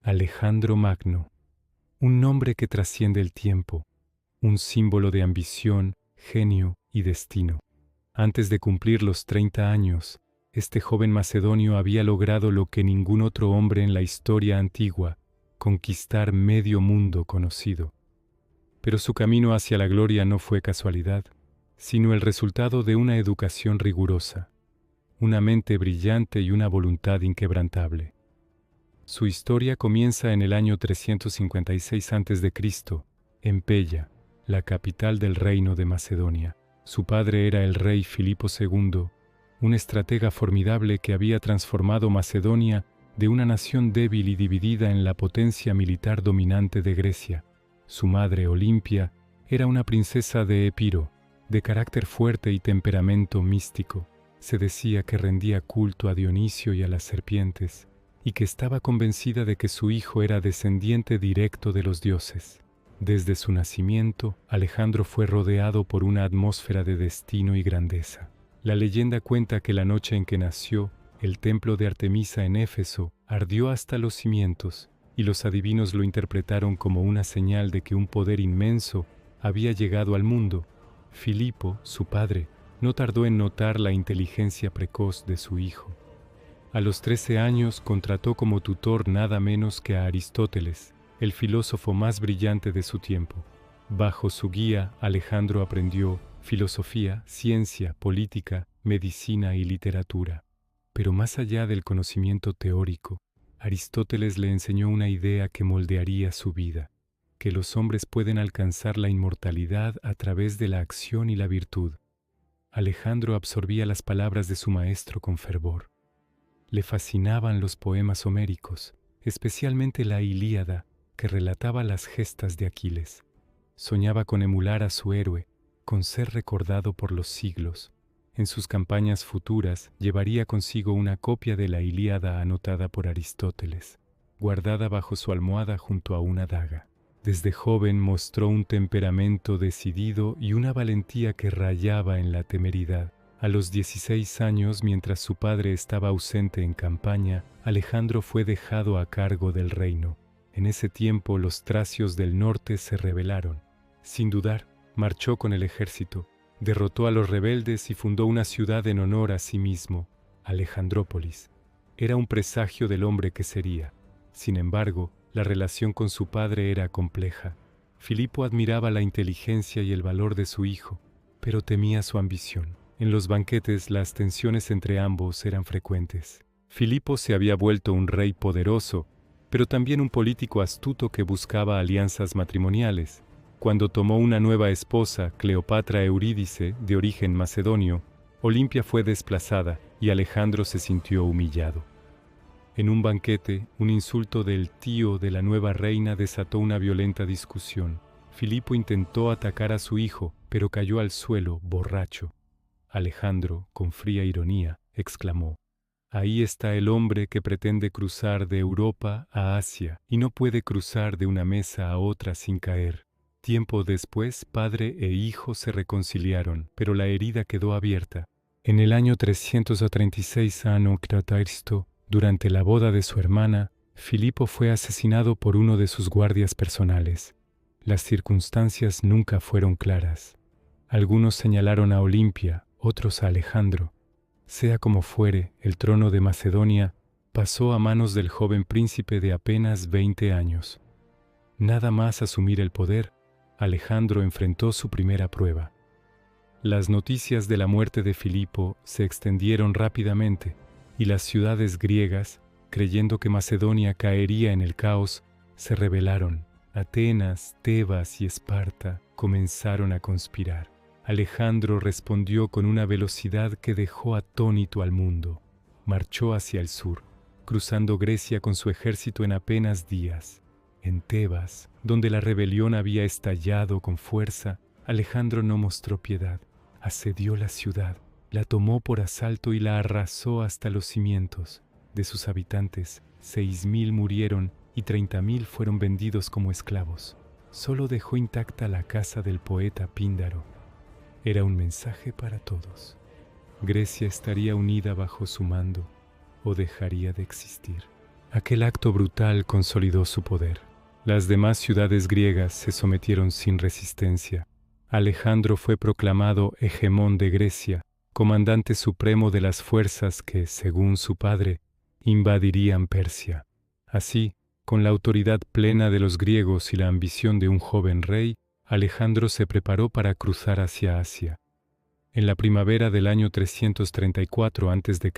Alejandro Magno, un nombre que trasciende el tiempo, un símbolo de ambición, genio y destino. Antes de cumplir los 30 años, este joven macedonio había logrado lo que ningún otro hombre en la historia antigua, conquistar medio mundo conocido. Pero su camino hacia la gloria no fue casualidad, sino el resultado de una educación rigurosa, una mente brillante y una voluntad inquebrantable. Su historia comienza en el año 356 a.C., en Pella, la capital del reino de Macedonia. Su padre era el rey Filipo II, un estratega formidable que había transformado Macedonia de una nación débil y dividida en la potencia militar dominante de Grecia. Su madre, Olimpia, era una princesa de Epiro, de carácter fuerte y temperamento místico. Se decía que rendía culto a Dionisio y a las serpientes, y que estaba convencida de que su hijo era descendiente directo de los dioses. Desde su nacimiento, Alejandro fue rodeado por una atmósfera de destino y grandeza. La leyenda cuenta que la noche en que nació, el templo de Artemisa en Éfeso ardió hasta los cimientos, y los adivinos lo interpretaron como una señal de que un poder inmenso había llegado al mundo. Filipo, su padre, no tardó en notar la inteligencia precoz de su hijo. A los 13 años contrató como tutor nada menos que a Aristóteles, el filósofo más brillante de su tiempo. Bajo su guía, Alejandro aprendió filosofía, ciencia, política, medicina y literatura. Pero más allá del conocimiento teórico, Aristóteles le enseñó una idea que moldearía su vida, que los hombres pueden alcanzar la inmortalidad a través de la acción y la virtud. Alejandro absorbía las palabras de su maestro con fervor. Le fascinaban los poemas homéricos, especialmente la Ilíada, que relataba las gestas de Aquiles. Soñaba con emular a su héroe, con ser recordado por los siglos. En sus campañas futuras llevaría consigo una copia de la Ilíada anotada por Aristóteles, guardada bajo su almohada junto a una daga. Desde joven mostró un temperamento decidido y una valentía que rayaba en la temeridad. A los 16 años, mientras su padre estaba ausente en campaña, Alejandro fue dejado a cargo del reino. En ese tiempo los tracios del norte se rebelaron. Sin dudar, marchó con el ejército, derrotó a los rebeldes y fundó una ciudad en honor a sí mismo, Alejandrópolis. Era un presagio del hombre que sería. Sin embargo, la relación con su padre era compleja. Filipo admiraba la inteligencia y el valor de su hijo, pero temía su ambición. En los banquetes las tensiones entre ambos eran frecuentes. Filipo se había vuelto un rey poderoso, pero también un político astuto que buscaba alianzas matrimoniales. Cuando tomó una nueva esposa, Cleopatra Eurídice, de origen macedonio, Olimpia fue desplazada y Alejandro se sintió humillado. En un banquete, un insulto del tío de la nueva reina desató una violenta discusión. Filipo intentó atacar a su hijo, pero cayó al suelo, borracho. Alejandro, con fría ironía, exclamó: «Ahí está el hombre que pretende cruzar de Europa a Asia y no puede cruzar de una mesa a otra sin caer». Tiempo después, padre e hijo se reconciliaron, pero la herida quedó abierta. En el año 336 a.C., durante la boda de su hermana, Filipo fue asesinado por uno de sus guardias personales. Las circunstancias nunca fueron claras. Algunos señalaron a Olimpia, otros a Alejandro. Sea como fuere, el trono de Macedonia pasó a manos del joven príncipe de apenas 20 años. Nada más asumir el poder, Alejandro enfrentó su primera prueba. Las noticias de la muerte de Filipo se extendieron rápidamente, y las ciudades griegas, creyendo que Macedonia caería en el caos, se rebelaron. Atenas, Tebas y Esparta comenzaron a conspirar. Alejandro respondió con una velocidad que dejó atónito al mundo. Marchó hacia el sur, cruzando Grecia con su ejército en apenas días. En Tebas, donde la rebelión había estallado con fuerza, Alejandro no mostró piedad. Asedió la ciudad, la tomó por asalto y la arrasó hasta los cimientos. De sus habitantes, 6.000 murieron y 30.000 fueron vendidos como esclavos. Solo dejó intacta la casa del poeta Píndaro. Era un mensaje para todos. Grecia estaría unida bajo su mando o dejaría de existir. Aquel acto brutal consolidó su poder. Las demás ciudades griegas se sometieron sin resistencia. Alejandro fue proclamado hegemón de Grecia, comandante supremo de las fuerzas que, según su padre, invadirían Persia. Así, con la autoridad plena de los griegos y la ambición de un joven rey, Alejandro se preparó para cruzar hacia Asia. En la primavera del año 334 a.C.,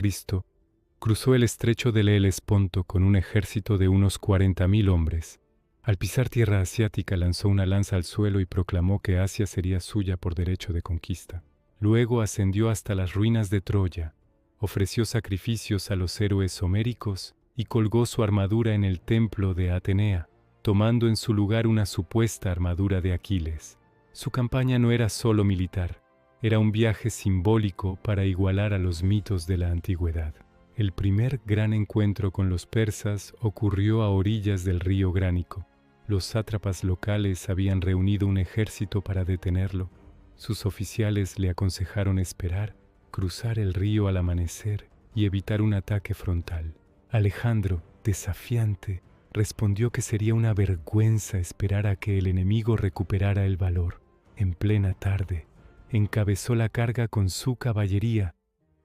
cruzó el estrecho del Helesponto con un ejército de unos 40.000 hombres. Al pisar tierra asiática lanzó una lanza al suelo y proclamó que Asia sería suya por derecho de conquista. Luego ascendió hasta las ruinas de Troya, ofreció sacrificios a los héroes homéricos y colgó su armadura en el templo de Atenea, tomando en su lugar una supuesta armadura de Aquiles. Su campaña no era solo militar, era un viaje simbólico para igualar a los mitos de la antigüedad. El primer gran encuentro con los persas ocurrió a orillas del río Gránico. Los sátrapas locales habían reunido un ejército para detenerlo. Sus oficiales le aconsejaron esperar, cruzar el río al amanecer y evitar un ataque frontal. Alejandro, desafiante, respondió que sería una vergüenza esperar a que el enemigo recuperara el valor. En plena tarde, encabezó la carga con su caballería,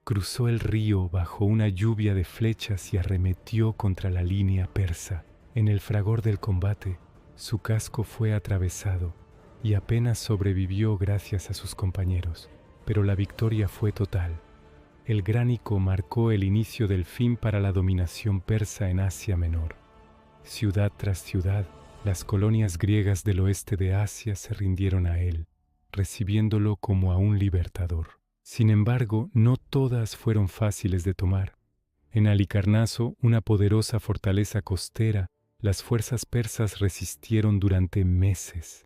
cruzó el río bajo una lluvia de flechas y arremetió contra la línea persa. En el fragor del combate, su casco fue atravesado y apenas sobrevivió gracias a sus compañeros, pero la victoria fue total. El Gránico marcó el inicio del fin para la dominación persa en Asia Menor. Ciudad tras ciudad, las colonias griegas del oeste de Asia se rindieron a él, recibiéndolo como a un libertador. Sin embargo, no todas fueron fáciles de tomar. En Halicarnaso, una poderosa fortaleza costera, las fuerzas persas resistieron durante meses.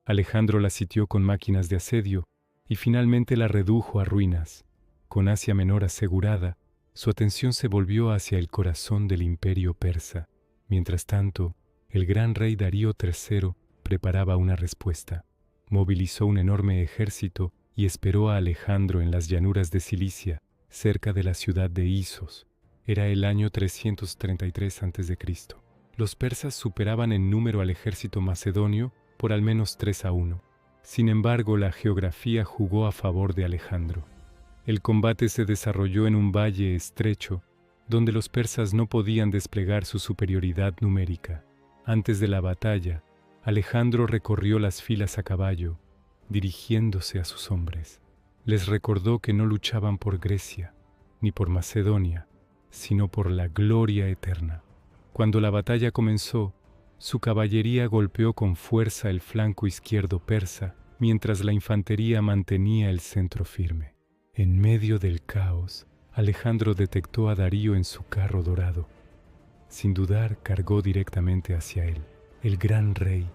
Alejandro la sitió con máquinas de asedio y finalmente la redujo a ruinas. Con Asia Menor asegurada, su atención se volvió hacia el corazón del imperio persa. Mientras tanto, el gran rey Darío III preparaba una respuesta. Movilizó un enorme ejército y esperó a Alejandro en las llanuras de Cilicia, cerca de la ciudad de Isos. Era el año 333 a.C. Los persas superaban en número al ejército macedonio por al menos 3-1. Sin embargo, la geografía jugó a favor de Alejandro. El combate se desarrolló en un valle estrecho, donde los persas no podían desplegar su superioridad numérica. Antes de la batalla, Alejandro recorrió las filas a caballo, dirigiéndose a sus hombres. Les recordó que no luchaban por Grecia, ni por Macedonia, sino por la gloria eterna. Cuando la batalla comenzó, su caballería golpeó con fuerza el flanco izquierdo persa, mientras la infantería mantenía el centro firme. En medio del caos, Alejandro detectó a Darío en su carro dorado. Sin dudar, cargó directamente hacia él. El gran rey,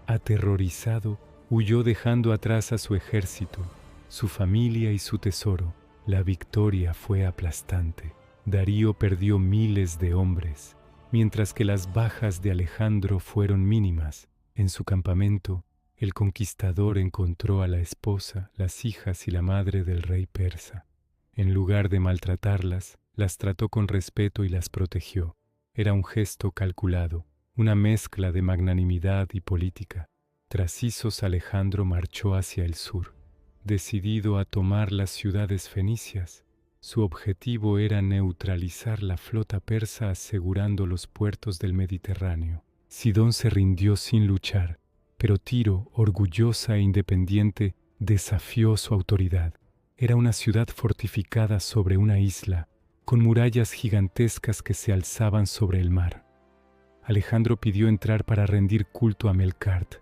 aterrorizado, huyó dejando atrás a su ejército, su familia y su tesoro. La victoria fue aplastante. Darío perdió miles de hombres, mientras que las bajas de Alejandro fueron mínimas. En su campamento, el conquistador encontró a la esposa, las hijas y la madre del rey persa. En lugar de maltratarlas, las trató con respeto y las protegió. Era un gesto calculado, una mezcla de magnanimidad y política. Tras Isos, Alejandro marchó hacia el sur, decidido a tomar las ciudades fenicias. Su objetivo era neutralizar la flota persa asegurando los puertos del Mediterráneo. Sidón se rindió sin luchar, pero Tiro, orgullosa e independiente, desafió su autoridad. Era una ciudad fortificada sobre una isla, con murallas gigantescas que se alzaban sobre el mar. Alejandro pidió entrar para rendir culto a Melkart,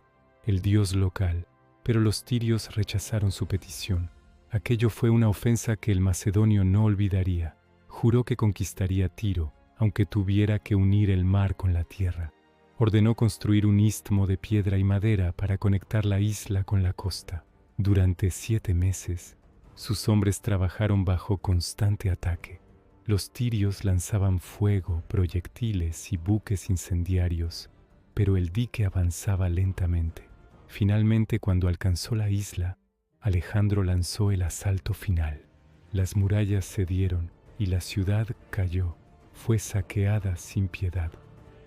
el dios local, pero los tirios rechazaron su petición. Aquello fue una ofensa que el macedonio no olvidaría. Juró que conquistaría Tiro, aunque tuviera que unir el mar con la tierra. Ordenó construir un istmo de piedra y madera para conectar la isla con la costa. Durante 7 meses, sus hombres trabajaron bajo constante ataque. Los tirios lanzaban fuego, proyectiles y buques incendiarios, pero el dique avanzaba lentamente. Finalmente, cuando alcanzó la isla, Alejandro lanzó el asalto final. Las murallas cedieron y la ciudad cayó. fue saqueada sin piedad.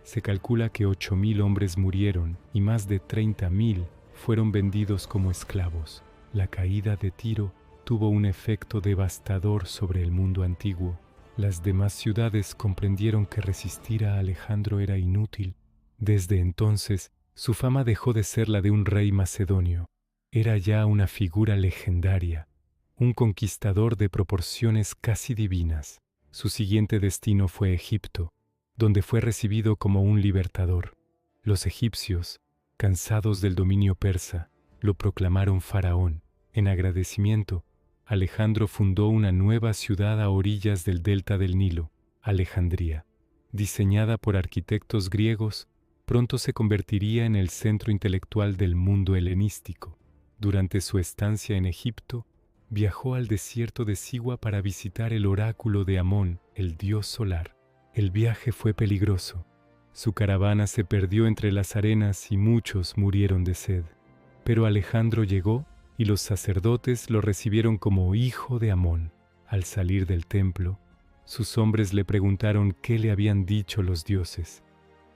Se calcula que 8.000 hombres murieron y más de 30.000 fueron vendidos como esclavos. La caída de Tiro tuvo un efecto devastador sobre el mundo antiguo. Las demás ciudades comprendieron que resistir a Alejandro era inútil. Desde entonces, su fama dejó de ser la de un rey macedonio. Era ya una figura legendaria, un conquistador de proporciones casi divinas. Su siguiente destino fue Egipto, donde fue recibido como un libertador. Los egipcios, cansados del dominio persa, lo proclamaron faraón. En agradecimiento, Alejandro fundó una nueva ciudad a orillas del delta del Nilo, Alejandría. Diseñada por arquitectos griegos, pronto se convertiría en el centro intelectual del mundo helenístico. Durante su estancia en Egipto, viajó al desierto de Siwa para visitar el oráculo de Amón, el dios solar. El viaje fue peligroso. Su caravana se perdió entre las arenas y muchos murieron de sed. Pero Alejandro llegó y los sacerdotes lo recibieron como hijo de Amón. Al salir del templo, sus hombres le preguntaron qué le habían dicho los dioses.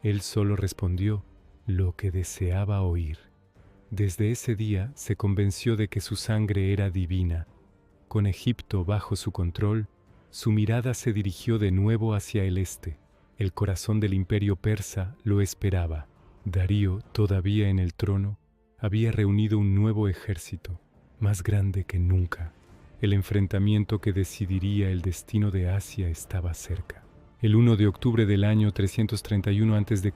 Él solo respondió lo que deseaba oír. Desde ese día se convenció de que su sangre era divina. Con Egipto bajo su control, su mirada se dirigió de nuevo hacia el este. El corazón del imperio persa lo esperaba. Darío, todavía en el trono, había reunido un nuevo ejército, más grande que nunca. El enfrentamiento que decidiría el destino de Asia estaba cerca. El 1 de octubre del año 331 a.C.,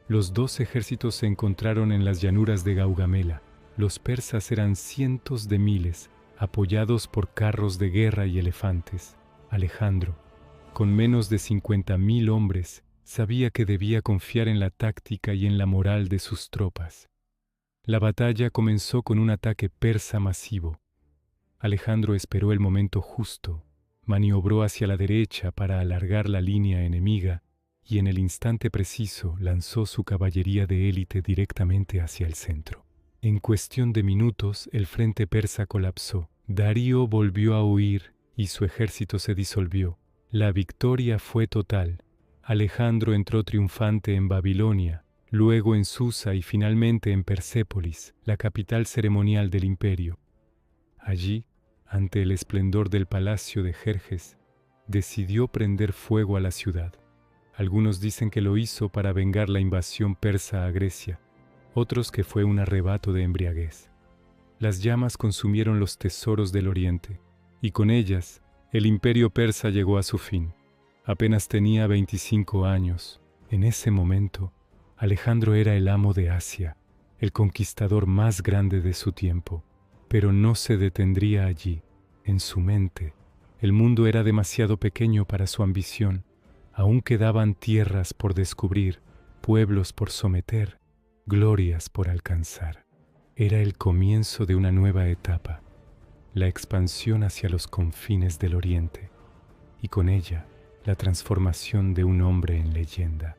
los dos ejércitos se encontraron en las llanuras de Gaugamela. Los persas eran cientos de miles, apoyados por carros de guerra y elefantes. Alejandro, con menos de 50.000 hombres, sabía que debía confiar en la táctica y en la moral de sus tropas. La batalla comenzó con un ataque persa masivo. Alejandro esperó el momento justo, maniobró hacia la derecha para alargar la línea enemiga y en el instante preciso lanzó su caballería de élite directamente hacia el centro. En cuestión de minutos, el frente persa colapsó. Darío volvió a huir y su ejército se disolvió. La victoria fue total. Alejandro entró triunfante en Babilonia, luego en Susa y finalmente en Persépolis, la capital ceremonial del imperio. Allí, ante el esplendor del palacio de Jerjes, decidió prender fuego a la ciudad. Algunos dicen que lo hizo para vengar la invasión persa a Grecia, otros que fue un arrebato de embriaguez. Las llamas consumieron los tesoros del oriente, y con ellas el imperio persa llegó a su fin. Apenas tenía 25 años. En ese momento, Alejandro era el amo de Asia, el conquistador más grande de su tiempo. Pero no se detendría allí. En su mente, el mundo era demasiado pequeño para su ambición. Aún quedaban tierras por descubrir, pueblos por someter, glorias por alcanzar. Era el comienzo de una nueva etapa, la expansión hacia los confines del oriente, y con ella, la transformación de un hombre en leyenda.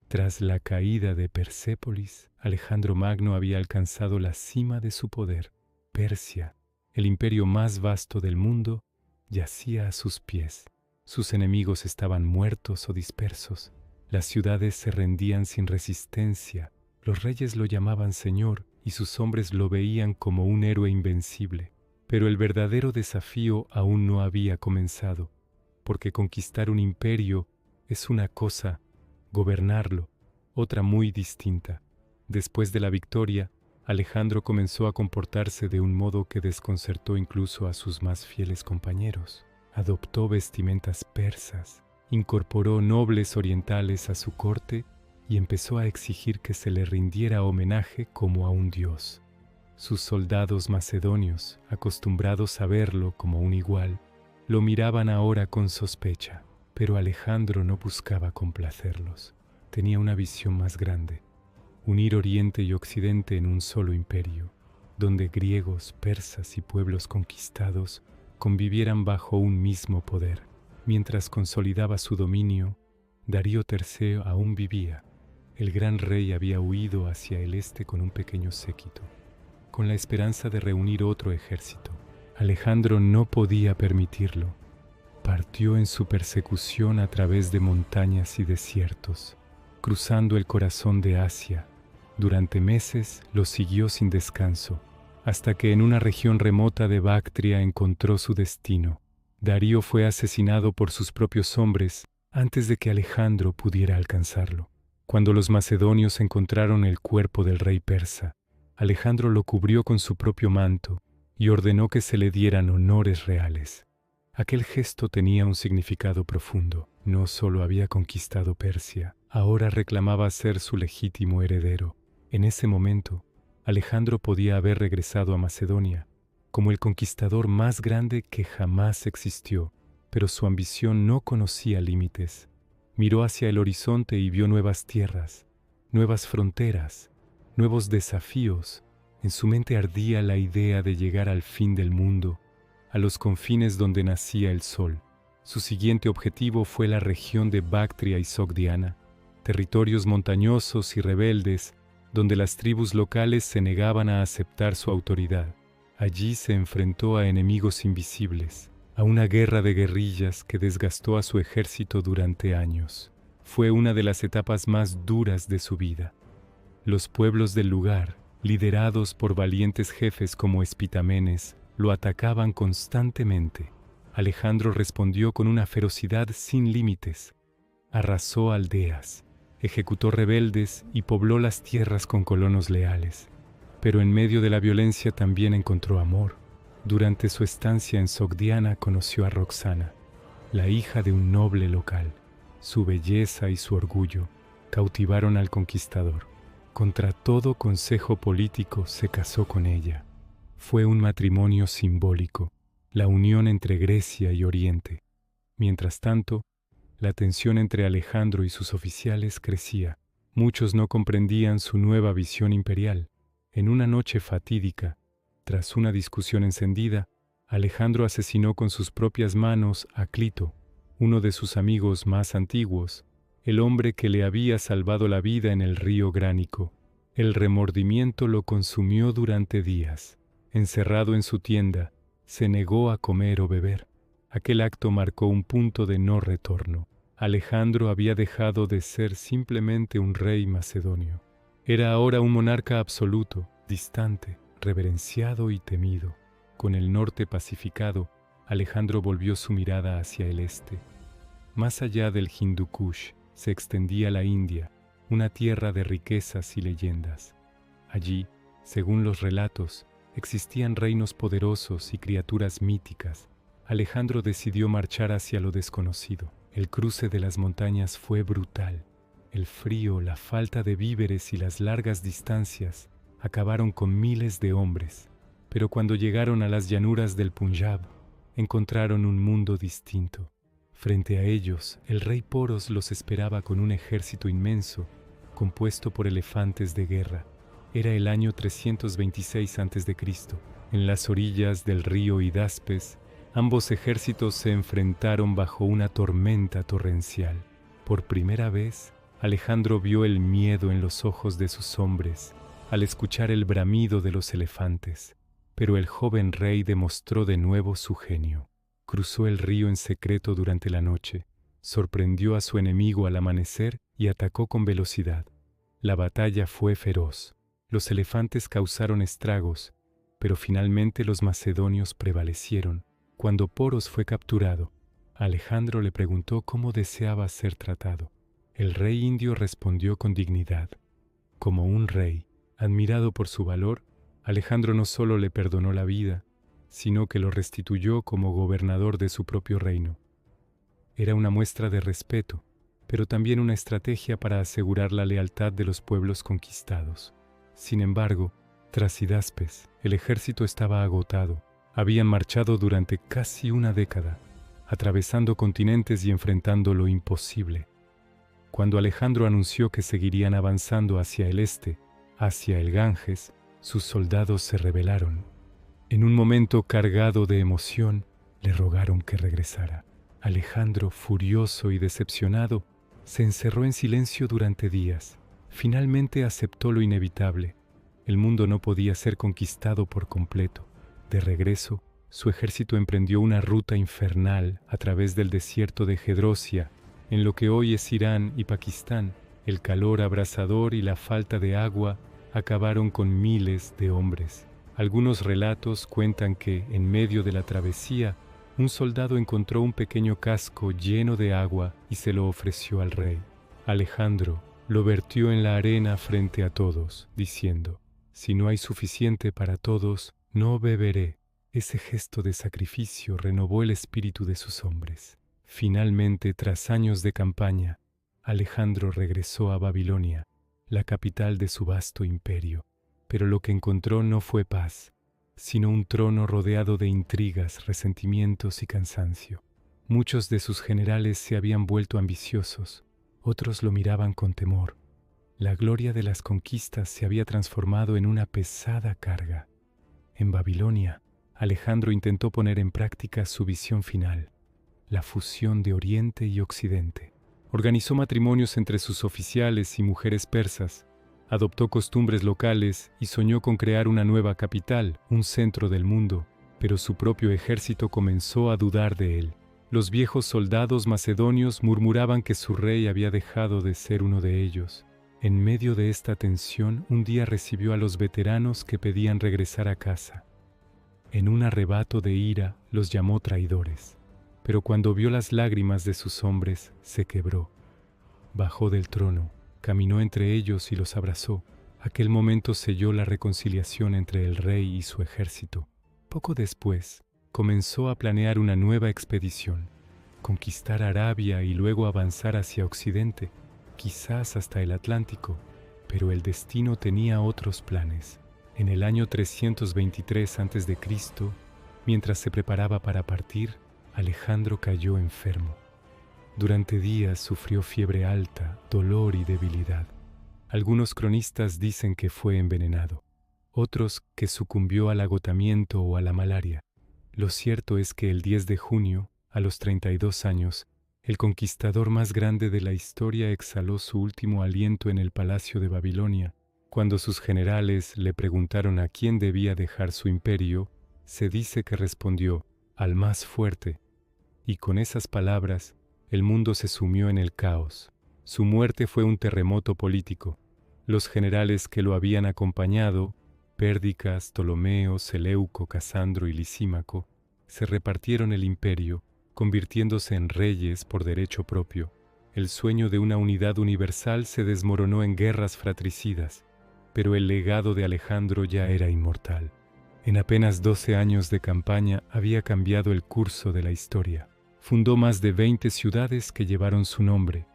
Tras la caída de Persépolis, Alejandro Magno había alcanzado la cima de su poder. Persia, el imperio más vasto del mundo, yacía a sus pies. Sus enemigos estaban muertos o dispersos. Las ciudades se rendían sin resistencia. Los reyes lo llamaban señor y sus hombres lo veían como un héroe invencible. Pero el verdadero desafío aún no había comenzado, porque conquistar un imperio es una cosa, gobernarlo, otra muy distinta. Después de la victoria, Alejandro comenzó a comportarse de un modo que desconcertó incluso a sus más fieles compañeros. Adoptó vestimentas persas, incorporó nobles orientales a su corte y empezó a exigir que se le rindiera homenaje como a un dios. Sus soldados macedonios, acostumbrados a verlo como un igual, lo miraban ahora con sospecha, pero Alejandro no buscaba complacerlos. Tenía una visión más grande, unir Oriente y Occidente en un solo imperio, donde griegos, persas y pueblos conquistados convivieran bajo un mismo poder. Mientras consolidaba su dominio, Darío III aún vivía. El gran rey había huido hacia el este con un pequeño séquito, con la esperanza de reunir otro ejército. Alejandro no podía permitirlo. partió en su persecución a través de montañas y desiertos, cruzando el corazón de Asia. Durante meses lo siguió sin descanso, hasta que en una región remota de Bactria encontró su destino. Darío fue asesinado por sus propios hombres antes de que Alejandro pudiera alcanzarlo. Cuando los macedonios encontraron el cuerpo del rey persa, Alejandro lo cubrió con su propio manto y ordenó que se le dieran honores reales. Aquel gesto tenía un significado profundo. No solo había conquistado Persia, ahora reclamaba ser su legítimo heredero. En ese momento, Alejandro podía haber regresado a Macedonia como el conquistador más grande que jamás existió, pero su ambición no conocía límites. Miró hacia el horizonte y vio nuevas tierras, nuevas fronteras, nuevos desafíos. En su mente ardía la idea de llegar al fin del mundo, a los confines donde nacía el sol. Su siguiente objetivo fue la región de Bactria y Sogdiana, territorios montañosos y rebeldes donde las tribus locales se negaban a aceptar su autoridad. Allí se enfrentó a enemigos invisibles, a una guerra de guerrillas que desgastó a su ejército durante años. Fue una de las etapas más duras de su vida. Los pueblos del lugar, liderados por valientes jefes como Espitamenes, lo atacaban constantemente. Alejandro respondió con una ferocidad sin límites. Arrasó aldeas, ejecutó rebeldes y pobló las tierras con colonos leales. Pero en medio de la violencia también encontró amor. Durante su estancia en Sogdiana conoció a Roxana, la hija de un noble local. Su belleza y su orgullo cautivaron al conquistador. Contra todo consejo político se casó con ella. Fue un matrimonio simbólico, la unión entre Grecia y Oriente. Mientras tanto, la tensión entre Alejandro y sus oficiales crecía. Muchos no comprendían su nueva visión imperial. En una noche fatídica, tras una discusión encendida, Alejandro asesinó con sus propias manos a Clito, uno de sus amigos más antiguos, el hombre que le había salvado la vida en el río Gránico. El remordimiento lo consumió durante días. Encerrado en su tienda, se negó a comer o beber. Aquel acto marcó un punto de no retorno. Alejandro había dejado de ser simplemente un rey macedonio. Era ahora un monarca absoluto, distante, reverenciado y temido. Con el norte pacificado, Alejandro volvió su mirada hacia el este. Más allá del Hindu Kush se extendía la India, una tierra de riquezas y leyendas. Allí, según los relatos, existían reinos poderosos y criaturas míticas. Alejandro decidió marchar hacia lo desconocido. El cruce de las montañas fue brutal. El frío, la falta de víveres y las largas distancias acabaron con miles de hombres. Pero cuando llegaron a las llanuras del Punjab, encontraron un mundo distinto. Frente a ellos, el rey Poros los esperaba con un ejército inmenso, compuesto por elefantes de guerra. Era el año 326 a.C. En las orillas del río Hidaspes, ambos ejércitos se enfrentaron bajo una tormenta torrencial. Por primera vez, Alejandro vio el miedo en los ojos de sus hombres al escuchar el bramido de los elefantes. Pero el joven rey demostró de nuevo su genio. Cruzó el río en secreto durante la noche, sorprendió a su enemigo al amanecer y atacó con velocidad. La batalla fue feroz. Los elefantes causaron estragos, pero finalmente los macedonios prevalecieron. Cuando Poros fue capturado, Alejandro le preguntó cómo deseaba ser tratado. El rey indio respondió con dignidad. Como un rey, admirado por su valor, Alejandro no solo le perdonó la vida, sino que lo restituyó como gobernador de su propio reino. Era una muestra de respeto, pero también una estrategia para asegurar la lealtad de los pueblos conquistados. Sin embargo, tras Hidaspes, el ejército estaba agotado. Habían marchado durante casi una década, atravesando continentes y enfrentando lo imposible. Cuando Alejandro anunció que seguirían avanzando hacia el este, hacia el Ganges, sus soldados se rebelaron. En un momento cargado de emoción, le rogaron que regresara. Alejandro, furioso y decepcionado, se encerró en silencio durante días. Finalmente aceptó lo inevitable. El mundo no podía ser conquistado por completo. De regreso, su ejército emprendió una ruta infernal a través del desierto de Gedrosia, en lo que hoy es Irán y Pakistán. El calor abrasador y la falta de agua acabaron con miles de hombres. Algunos relatos cuentan que, en medio de la travesía, un soldado encontró un pequeño casco lleno de agua y se lo ofreció al rey. Alejandro lo vertió en la arena frente a todos, diciendo: «Si no hay suficiente para todos, no beberé». Ese gesto de sacrificio renovó el espíritu de sus hombres. Finalmente, tras años de campaña, Alejandro regresó a Babilonia, la capital de su vasto imperio. Pero lo que encontró no fue paz, sino un trono rodeado de intrigas, resentimientos y cansancio. Muchos de sus generales se habían vuelto ambiciosos, otros lo miraban con temor. La gloria de las conquistas se había transformado en una pesada carga. En Babilonia, Alejandro intentó poner en práctica su visión final, la fusión de Oriente y Occidente. Organizó matrimonios entre sus oficiales y mujeres persas, adoptó costumbres locales y soñó con crear una nueva capital, un centro del mundo, pero su propio ejército comenzó a dudar de él. Los viejos soldados macedonios murmuraban que su rey había dejado de ser uno de ellos. En medio de esta tensión, un día recibió a los veteranos que pedían regresar a casa. En un arrebato de ira, los llamó traidores. Pero cuando vio las lágrimas de sus hombres, se quebró. Bajó del trono, caminó entre ellos y los abrazó. Aquel momento selló la reconciliación entre el rey y su ejército. Poco después, comenzó a planear una nueva expedición, conquistar Arabia y luego avanzar hacia Occidente, quizás hasta el Atlántico, pero el destino tenía otros planes. En el año 323 a.C., mientras se preparaba para partir, Alejandro cayó enfermo. Durante días sufrió fiebre alta, dolor y debilidad. Algunos cronistas dicen que fue envenenado, otros que sucumbió al agotamiento o a la malaria. Lo cierto es que el 10 de junio, a los 32 años, el conquistador más grande de la historia exhaló su último aliento en el palacio de Babilonia. Cuando sus generales le preguntaron a quién debía dejar su imperio, se dice que respondió: «Al más fuerte». Y con esas palabras, el mundo se sumió en el caos. Su muerte fue un terremoto político. Los generales que lo habían acompañado, Pérdicas, Ptolomeo, Seleuco, Casandro y Lisímaco, se repartieron el imperio, convirtiéndose en reyes por derecho propio. El sueño de una unidad universal se desmoronó en guerras fratricidas, pero el legado de Alejandro ya era inmortal. En apenas 12 años de campaña había cambiado el curso de la historia. Fundó más de 20 ciudades que llevaron su nombre,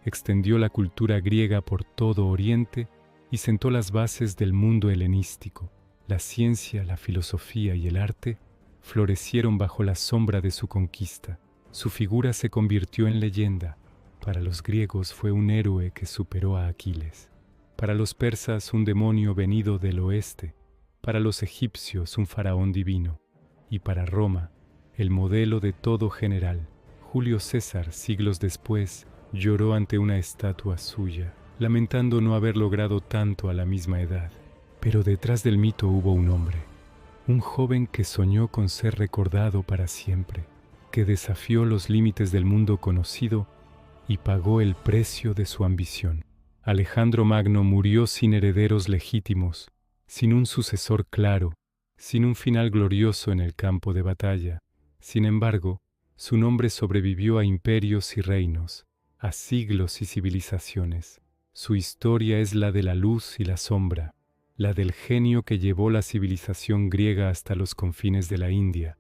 extendió la cultura griega por todo Oriente y sentó las bases del mundo helenístico. La ciencia, la filosofía y el arte florecieron bajo la sombra de su conquista. Su figura se convirtió en leyenda. Para los griegos fue un héroe que superó a Aquiles. Para los persas un demonio venido del oeste. Para los egipcios un faraón divino. Y para Roma, el modelo de todo general. Julio César, siglos después, lloró ante una estatua suya, lamentando no haber logrado tanto a la misma edad. Pero detrás del mito hubo un hombre, un joven que soñó con ser recordado para siempre, que desafió los límites del mundo conocido y pagó el precio de su ambición. Alejandro Magno murió sin herederos legítimos, sin un sucesor claro, sin un final glorioso en el campo de batalla. Sin embargo, su nombre sobrevivió a imperios y reinos, a siglos y civilizaciones. Su historia es la de la luz y la sombra, la del genio que llevó la civilización griega hasta los confines de la India,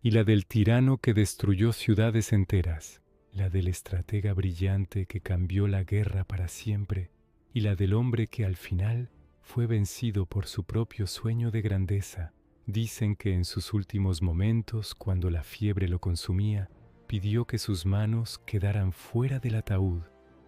y la del tirano que destruyó ciudades enteras, la del estratega brillante que cambió la guerra para siempre, y la del hombre que al final fue vencido por su propio sueño de grandeza. Dicen que en sus últimos momentos, cuando la fiebre lo consumía, pidió que sus manos quedaran fuera del ataúd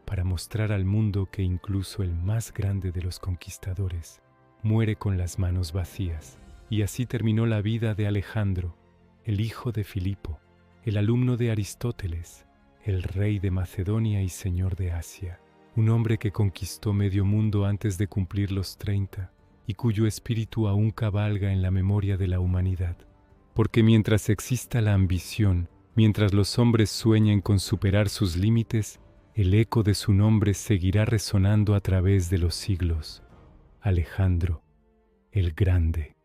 para mostrar al mundo que incluso el más grande de los conquistadores muere con las manos vacías. Y así terminó la vida de Alejandro, el hijo de Filipo, el alumno de Aristóteles, el rey de Macedonia y señor de Asia, un hombre que conquistó medio mundo antes de cumplir los 30 y cuyo espíritu aún cabalga en la memoria de la humanidad. porque mientras exista la ambición, mientras los hombres sueñen con superar sus límites, el eco de su nombre seguirá resonando a través de los siglos. Alejandro el Grande.